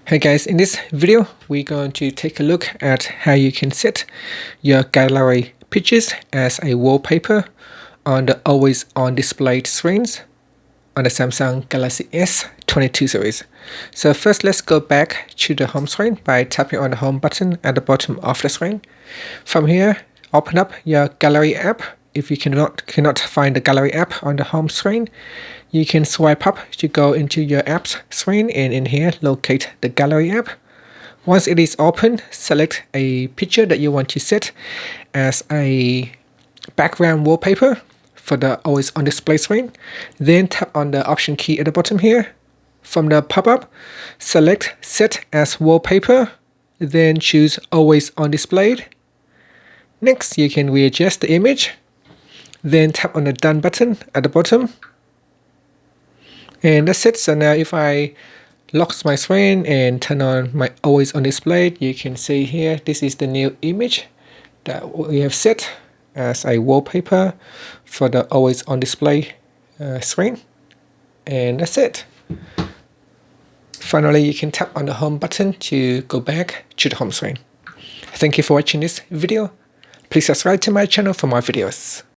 Hey guys, in this video, we're going to take a look at how you can set your gallery pictures as a wallpaper on the always on display screens on the Samsung Galaxy S22 series. So first, let's go back to the home screen by tapping on the home button at the bottom of the screen. From here, open up your gallery app. If you cannot find the gallery app on the home screen, you can swipe up to go into your apps screen, and in here locate the gallery app. Once it is open, select a picture that you want to set as a background wallpaper for the always on display screen. Then tap on the option key at the bottom here. From the pop-up, select set as wallpaper, then choose always on display. Next, you can readjust the image. Then tap on the done button at the bottom. And that's it. So now if I lock my screen and turn on my always on display, you can see here, this is the new image that we have set as a wallpaper for the always on display screen. And that's it. Finally, you can tap on the home button to go back to the home screen. Thank you for watching this video. Please subscribe to my channel for more videos.